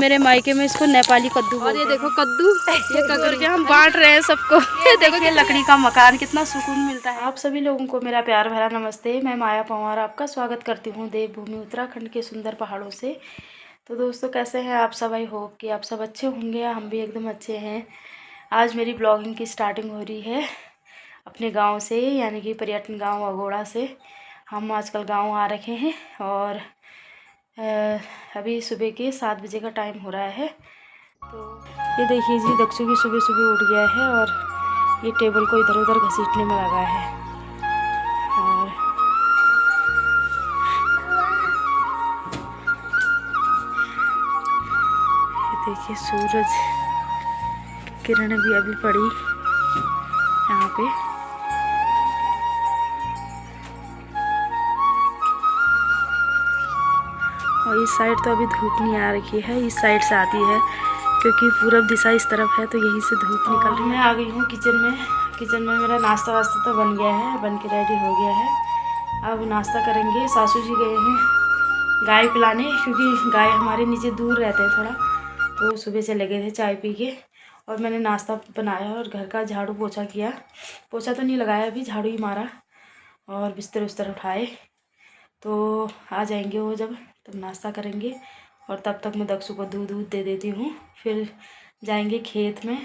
मेरे मायके में इसको नेपाली कद्दू। और ये देखो कद्दू, ये कद्दू के हम बांट रहे हैं सबको। ये देखो ये लकड़ी का मकान, कितना सुकून मिलता है। आप सभी लोगों को मेरा प्यार भरा नमस्ते। मैं माया पंवार आपका स्वागत करती हूँ देवभूमि उत्तराखंड के सुंदर पहाड़ों से। तो दोस्तों कैसे हैं आप सब? आई होप कि आप सब अच्छे होंगे। हम भी एकदम अच्छे हैं। आज मेरी ब्लॉगिंग की स्टार्टिंग हो रही है अपने गांव से, यानी कि पर्यटन गांव अगोड़ा से। हम आजकल गांव आ रखे हैं और अभी सुबह के 7 बजे का टाइम हो रहा है। तो ये देखिए जी, दक्षु भी सुबह सुबह उठ गया है और ये टेबल को इधर उधर घसीटने में लगा है। और ये देखिए सूरज किरण भी अभी पड़ी यहाँ पे। और इस साइड तो अभी धूप नहीं आ रही है, इस साइड से आती है क्योंकि पूरब दिशा इस तरफ है, तो यहीं से धूप निकल रही है। मैं आ गई हूँ किचन में। किचन में मेरा नाश्ता वास्ता तो बन गया है, बन के रेडी हो गया है। अब नाश्ता करेंगे। सासू जी गए हैं गाय पिलाने, क्योंकि गाय हमारे नीचे दूर रहते हैं थोड़ा, तो सुबह से लगे थे चाय पी के। और मैंने नाश्ता बनाया और घर का झाड़ू पोछा किया। पोछा तो नहीं लगाया अभी, झाड़ू ही मारा और बिस्तर उस्तर उठाए। तो आ जाएंगे वो जब, तब नाश्ता करेंगे। और तब तक मैं दक्षु को दूध दे देती हूँ। फिर जाएंगे खेत में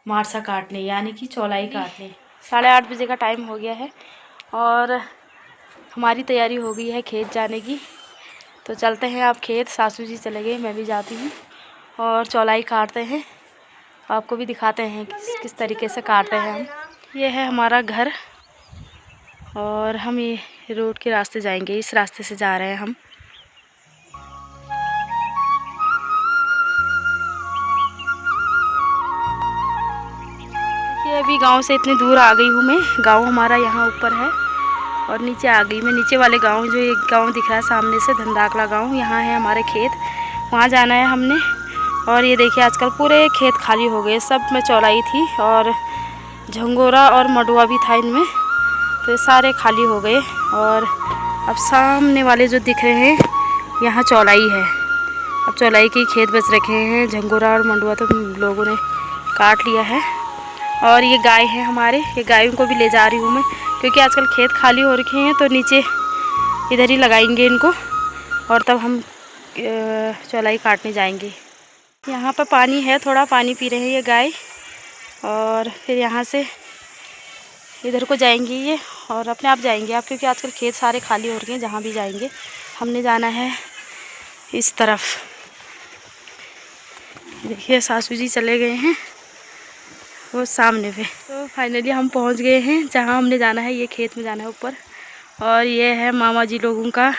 मारसा काटने, यानी कि चौलाई काटने। 8:30 बजे का टाइम हो गया है और हमारी तैयारी हो गई है खेत जाने की। तो चलते हैं आप खेत। सासू जी चले गए, मैं भी जाती हूँ और चौलाई काटते हैं। आपको भी दिखाते हैं किस तरीके से काटते हैं हम। ये है हमारा घर और हम ये रोड के रास्ते जाएंगे, इस रास्ते से जा रहे हैं हम। ये अभी गांव से इतनी दूर आ गई हूँ मैं। गांव हमारा यहाँ ऊपर है और नीचे आ गई मैं। नीचे वाले गांव, जो एक गांव दिख रहा है सामने से, धंधाकला गांव, यहाँ है हमारे खेत। वहाँ जाना है हमने। और ये देखिए आजकल पूरे खेत खाली हो गए, सब में चौलाई थी और झंगोरा और मडुआ भी था इनमें, तो ये सारे खाली हो गए। और अब सामने वाले जो दिख रहे हैं यहाँ चौलाई है। अब चौलाई के खेत बच रखे हैं, झंगोरा और मंडुआ तो लोगों ने काट लिया है। और ये गाय है हमारे, ये गायों को भी ले जा रही हूँ मैं, क्योंकि आजकल खेत खाली हो रखे हैं, तो नीचे इधर ही लगाएंगे इनको और तब हम चौलाई काटने जाएंगे। यहाँ पर पानी है, थोड़ा पानी पी रहे हैं ये गाय। और फिर यहाँ से इधर को जाएंगे ये, और अपने आप जाएंगे आप, क्योंकि आजकल खेत सारे खाली हो रखे हैं। जहाँ भी जाएंगे हमने जाना है इस तरफ। देखिए सासू जी चले गए हैं वो सामने पे। तो फाइनली हम पहुंच गए हैं जहां हमने जाना है। ये खेत में जाना है ऊपर। और ये है मामा जी लोगों का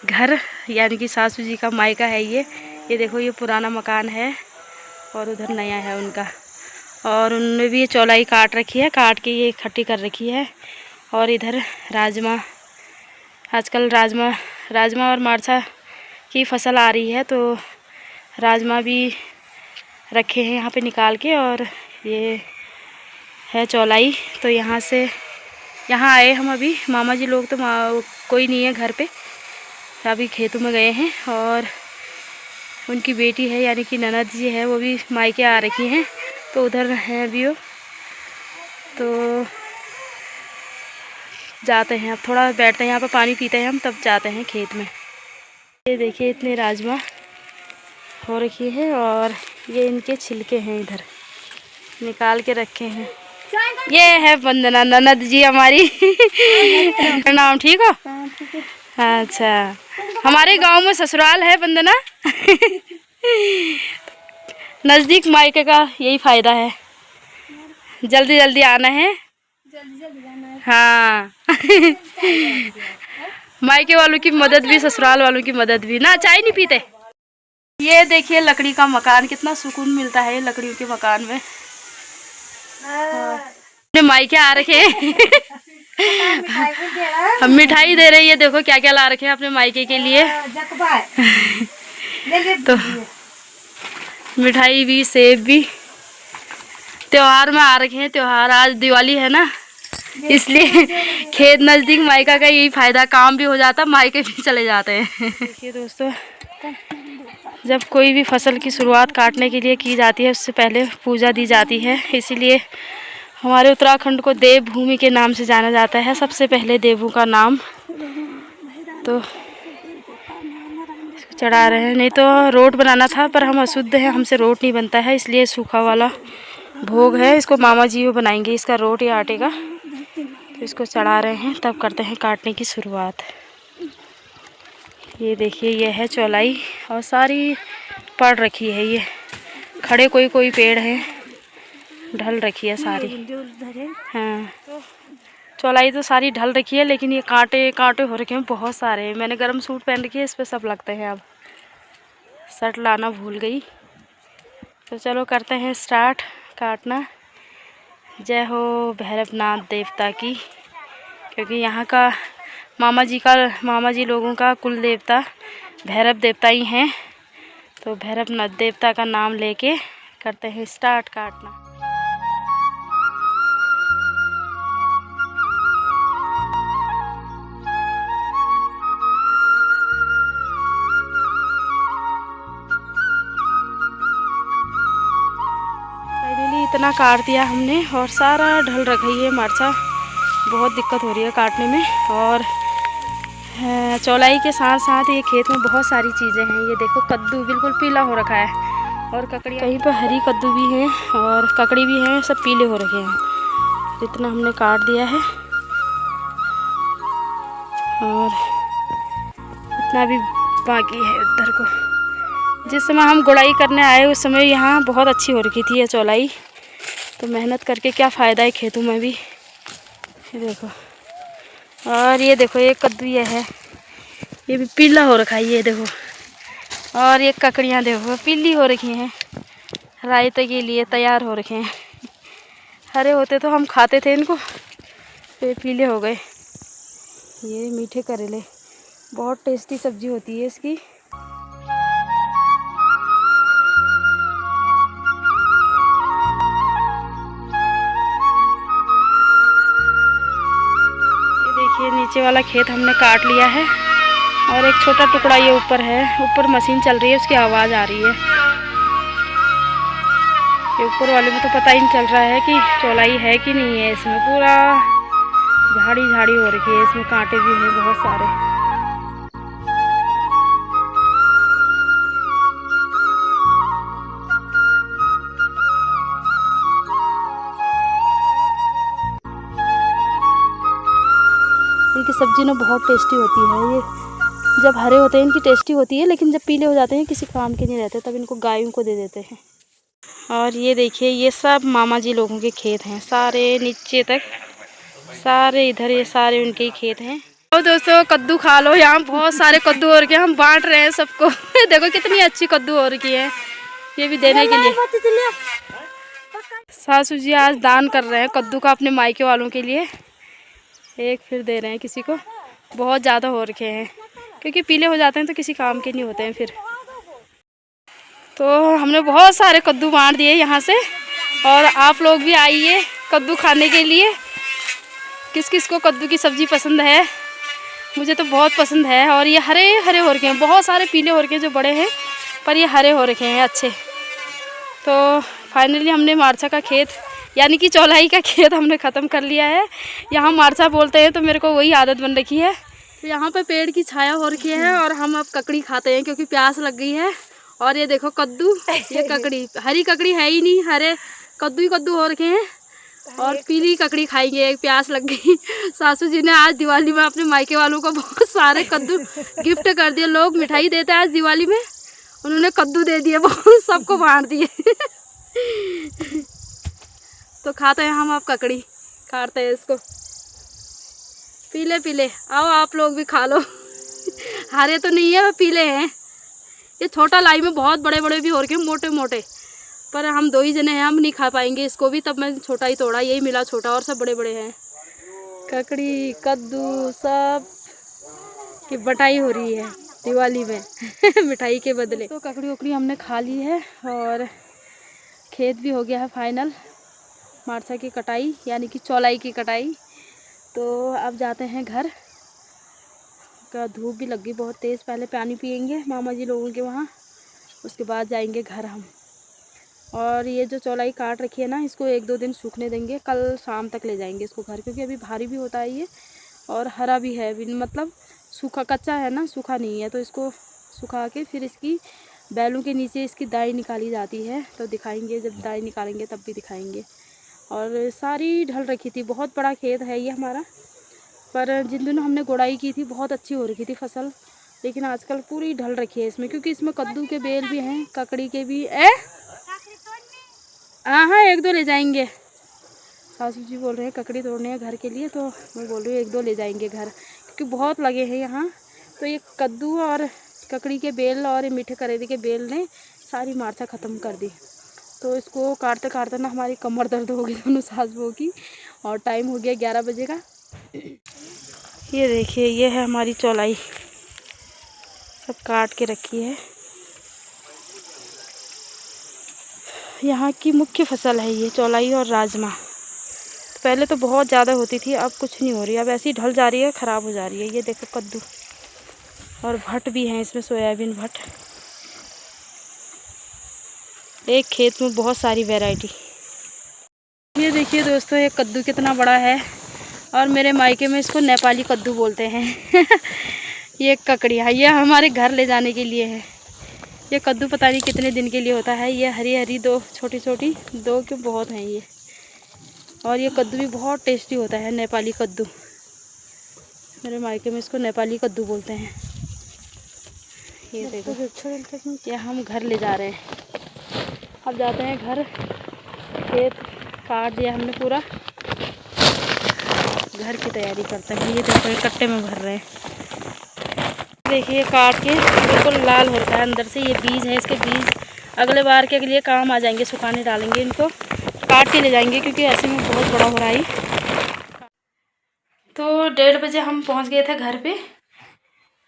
घर, यानी कि सासू जी का मायका है ये देखो, ये पुराना मकान है और उधर नया है उनका। और उन्होंने भी ये चौलाई काट रखी है, काट के ये इकट्ठी कर रखी है। और इधर राजमा, आजकल राजमा और मारसा की फसल आ रही है, तो राजमा भी रखे हैं यहाँ पे निकाल के। और ये है चौलाई। तो यहाँ से यहाँ आए हम अभी। मामा जी लोग तो कोई नहीं है घर पे, अभी खेतों में गए हैं। और उनकी बेटी है, यानी कि ननद जी है, वो भी मायके आ रखी हैं, तो उधर है अभी वो। तो जाते हैं अब, थोड़ा बैठते हैं यहाँ पे, पानी पीते हैं हम, तब जाते हैं खेत में। ये देखिए इतने राजमा हो रखी है और ये इनके छिलके हैं, इधर निकाल के रखे हैं। ये है वंदना, ननद जी हमारी। नाम ठीक हो? अच्छा, हमारे गांव में ससुराल है वंदना। नज़दीक मायके का यही फ़ायदा है, जल्दी जल्दी आना है। हाँ। मायके वालों की मदद भी, ससुराल वालों की मदद भी ना। चाय नहीं पीते? ये देखिए लकड़ी का मकान, कितना सुकून मिलता है लकड़ियों के मकान में। अपने मायके आ रखे हैं। हम मिठाई दे रहे हैं, देखो क्या क्या ला रखे हैं अपने मायके के लिए। तो मिठाई भी, सेब भी, त्योहार में आ रखे हैं। त्योहार आज दिवाली है ना, इसलिए खेत नज़दीक मायका का यही फ़ायदा, काम भी हो जाता, मायके भी चले जाते हैं। देखिए दोस्तों जब कोई भी फसल की शुरुआत काटने के लिए की जाती है उससे पहले पूजा दी जाती है, इसीलिए हमारे उत्तराखंड को देव भूमि के नाम से जाना जाता है। सबसे पहले देवों का नाम तो इसको चढ़ा रहे हैं। नहीं तो रोट बनाना था पर हम अशुद्ध हैं, हमसे रोट नहीं बनता है, इसलिए सूखा वाला भोग है। इसको मामा जी वो बनाएंगे, इसका रोट या आटे का। तो इसको चढ़ा रहे हैं, तब करते हैं काटने की शुरुआत। ये देखिए, ये है चौलाई और सारी पड़ रखी है। ये खड़े कोई कोई पेड़ है, ढल रखी है सारी। हाँ, चौलाई तो सारी ढल रखी है, लेकिन ये कांटे कांटे हो रखे हैं बहुत सारे। मैंने गर्म सूट पहन रखी है, इस पर सब लगते हैं। अब शर्ट लाना भूल गई। तो चलो करते हैं स्टार्ट काटना। जय हो भैरवनाथ देवता की, क्योंकि यहाँ का मामा जी लोगों का कुल देवता भैरव देवता ही हैं। तो भैरवनाथ देवता का नाम लेके करते हैं स्टार्ट काटना। फाइनली इतना काट दिया हमने और सारा ढल रखी है मरचा। बहुत दिक्कत हो रही है काटने में। और चौलाई के साथ साथ ये खेत में बहुत सारी चीज़ें हैं। ये देखो, कद्दू बिल्कुल पीला हो रखा है और ककड़ी, कहीं पर हरी कद्दू भी हैं और ककड़ी भी हैं, सब पीले हो रखे हैं। इतना हमने काट दिया है और इतना भी बाकी है उधर को। जिस समय हम गुड़ाई करने आए उस समय यहाँ बहुत अच्छी हो रखी थी ये चौलाई। तो मेहनत करके क्या फ़ायदा है खेतों में भी। ये देखो, और ये देखो, ये कद्दू ये है, ये भी पीला हो रखा है। ये देखो, और ये ककड़ियाँ देखो पीली हो रखी हैं, रायते के लिए तैयार हो रखे हैं। हरे होते तो हम खाते थे इनको, ये पीले हो गए। ये मीठे करेले, बहुत टेस्टी सब्जी होती है इसकी। ये नीचे वाला खेत हमने काट लिया है और एक छोटा टुकड़ा ये ऊपर है। ऊपर मशीन चल रही है, उसकी आवाज़ आ रही है। ये ऊपर वाले में तो पता ही नहीं चल रहा है कि चौलाई है कि नहीं है। इसमें पूरा झाड़ी झाड़ी हो रखी है, इसमें कांटे भी हैं बहुत सारे। इनकी सब्जी ना बहुत टेस्टी होती है। ये जब हरे होते हैं इनकी टेस्टी होती है, लेकिन जब पीले हो जाते हैं किसी काम के नहीं रहते, तब इनको गायों को दे देते हैं। और ये देखिए, ये सब मामा जी लोगों के खेत हैं, सारे नीचे तक, सारे इधर ये सारे उनके ही खेत हैं। और दोस्तों कद्दू खा लो, यहाँ बहुत सारे कद्दू हो रखे हैं, हम बांट रहे हैं सबको। देखो कितनी अच्छी कद्दू हो रखी है, ये भी देने के लिए। सासू जी आज दान कर रहे हैं कद्दू का अपने मायके वालों के लिए। एक फिर दे रहे हैं किसी को, बहुत ज़्यादा हो रखे हैं, क्योंकि पीले हो जाते हैं तो किसी काम के नहीं होते हैं फिर। तो हमने बहुत सारे कद्दू बांट दिए यहाँ से, और आप लोग भी आइए कद्दू खाने के लिए। किस किस को कद्दू की सब्ज़ी पसंद है? मुझे तो बहुत पसंद है। और ये हरे हरे हो रखे हैं, बहुत सारे पीले हो रखे हैं जो बड़े हैं, पर ये हरे हो रखे हैं अच्छे। तो फाइनली हमने मार्चा का खेत यानी कि चौलाई का खेत हमने ख़त्म कर लिया है। यहाँ मार्चा बोलते हैं तो मेरे को वही आदत बन रखी है। तो यहाँ पे पेड़ की छाया हो रखी है और हम अब ककड़ी खाते हैं क्योंकि प्यास लग गई है। और ये देखो कद्दू, ये ककड़ी, हरी ककड़ी है ही नहीं, हरे कद्दू ही कद्दू हो रखे हैं। और पीली ककड़ी खाएंगे, एक प्यास लग गई। सासू जी ने आज दिवाली में अपने मायके वालों को बहुत सारे कद्दू गिफ्ट कर दिए। लोग मिठाई देते हैं आज दिवाली में, उन्होंने कद्दू दे दिए, बहुत सबको बांट दिए। तो खाते हैं हम अब ककड़ी, काटते हैं इसको। पीले पीले आओ आप लोग भी खा लो। हरे तो नहीं है, वो पीले हैं। ये छोटा लाई में बहुत बड़े बड़े भी हो रखे हैं, मोटे मोटे, पर हम 2 ही जने हैं, हम नहीं खा पाएंगे इसको भी, तब मैं छोटा ही तोड़ा, यही मिला छोटा, और सब बड़े बड़े हैं। ककड़ी कद्दू सब की बटाई हो रही है दिवाली में मिठाई के बदले। तो ककड़ी उकड़ी हमने खा ली है और खेत भी हो गया है फाइनल। मार्चा की कटाई यानी कि चौलाई की कटाई। तो अब जाते हैं घर का, धूप भी लग गई बहुत तेज़। पहले पानी पियेंगे मामा जी लोगों के वहाँ, उसके बाद जाएंगे घर हम। और ये जो चौलाई काट रखी है ना, इसको 1-2 दिन सूखने देंगे, कल शाम तक ले जाएंगे इसको घर, क्योंकि अभी भारी भी होता है ये और हरा भी है, मतलब सूखा कच्चा है ना, सूखा नहीं है। तो इसको सुखा के फिर इसकी बैलों के नीचे इसकी दाई निकाली जाती है, तो दिखाएंगे, जब दाई निकालेंगे तब भी दिखाएंगे। और सारी ढल रखी थी, बहुत बड़ा खेत है ये हमारा, पर जिन दिनों हमने गोड़ाई की थी बहुत अच्छी हो रखी थी फसल, लेकिन आजकल पूरी ढल रखी है इसमें, क्योंकि इसमें कद्दू के बेल भी हैं, ककड़ी के भी। हाँ 1-2 ले जाएंगे, सासू जी बोल रहे हैं ककड़ी तोड़ने हैं घर के लिए, तो मैं बोल रही हूँ 1-2 ले जाएंगे घर, क्योंकि बहुत लगे हैं यहाँ। तो ये कद्दू और ककड़ी के बेल और ये मीठे करेले के बेल ने सारी मार्चा ख़त्म कर दी। तो इसको काटते काटते ना हमारी कमर दर्द हो गई दोनों सास बहू की, और टाइम हो गया 11 बजे का। ये देखिए, ये है हमारी चौलाई, सब काट के रखी है। यहाँ की मुख्य फसल है ये चौलाई और राजमा। पहले तो बहुत ज़्यादा होती थी, अब कुछ नहीं हो रही, अब ऐसी ही ढल जा रही है, ख़राब हो जा रही है। ये देखो कद्दू और भट भी हैं इसमें, सोयाबीन भट, एक खेत में बहुत सारी वैरायटी। ये देखिए दोस्तों, ये कद्दू कितना बड़ा है, और मेरे मायके में इसको नेपाली कद्दू बोलते हैं। ये ककड़िया, ये हमारे घर ले जाने के लिए है। ये कद्दू पता नहीं कितने दिन के लिए होता है। ये हरी हरी 2 छोटी छोटी 2 के बहुत हैं ये, और ये कद्दू भी बहुत टेस्टी होता है, नेपाली कद्दू। मेरे मायके में इसको नेपाली कद्दू बोलते हैं। ये देखो, ये हम घर ले जा रहे हैं, अब जाते हैं घर। खेत काट दिया हमने पूरा, घर की तैयारी करते हैं। ये देखो, ये कट्टे में भर रहे हैं। देखिए, काट के बिल्कुल लाल हो रखा है अंदर से। ये बीज है, इसके बीज अगले बार के लिए काम आ जाएंगे, सुखाने डालेंगे इनको, काट के ले जाएंगे, क्योंकि ऐसे में बहुत बड़ा हो रहा है। तो 1:30 बजे हम पहुंच गए थे घर पे,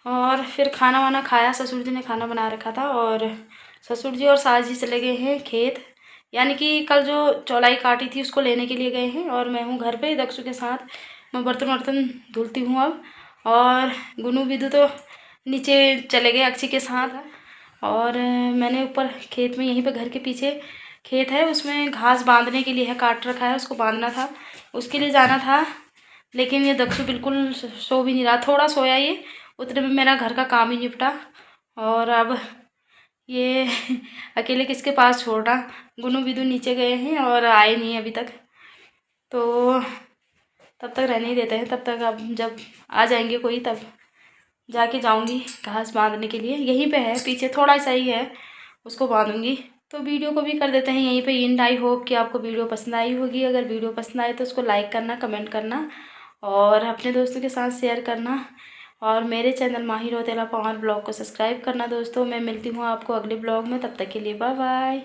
और फिर खाना वाना खाया। ससुर जी ने खाना बना रखा था, और ससुर जी और सास जी चले गए हैं खेत, यानी कि कल जो चौलाई काटी थी उसको लेने के लिए गए हैं। और मैं हूँ घर पे दक्षु के साथ, मैं बर्तन धुलती हूँ अब। और गुनू विदु तो नीचे चले गए अक्षी के साथ, और मैंने ऊपर खेत में, यहीं पे घर के पीछे खेत है, उसमें घास बांधने के लिए है, काट रखा है, उसको बांधना था, उसके लिए जाना था। लेकिन ये दक्षु बिल्कुल सो भी नहीं रहा, थोड़ा सोया ये, उतने में मेरा घर का काम ही निपटा। और अब ये अकेले किसके पास छोड़ना। गुनू विदु नीचे गए हैं और आए नहीं अभी तक, तो तब तक रहने ही देते हैं। तब तक अब जब आ जाएंगे कोई, तब जाके जाऊंगी घास बांधने के लिए। यहीं पे है, पीछे थोड़ा सा ही है, उसको बांधूंगी। तो वीडियो को भी कर देते हैं यहीं पे एंड। आई होप कि आपको वीडियो पसंद आई होगी। अगर वीडियो पसंद आए तो उसको लाइक करना, कमेंट करना, और अपने दोस्तों के साथ शेयर करना, और मेरे चैनल माही रौतेला पवार ब्लॉग को सब्सक्राइब करना दोस्तों। मैं मिलती हूँ आपको अगले ब्लॉग में, तब तक के लिए बाय बाय।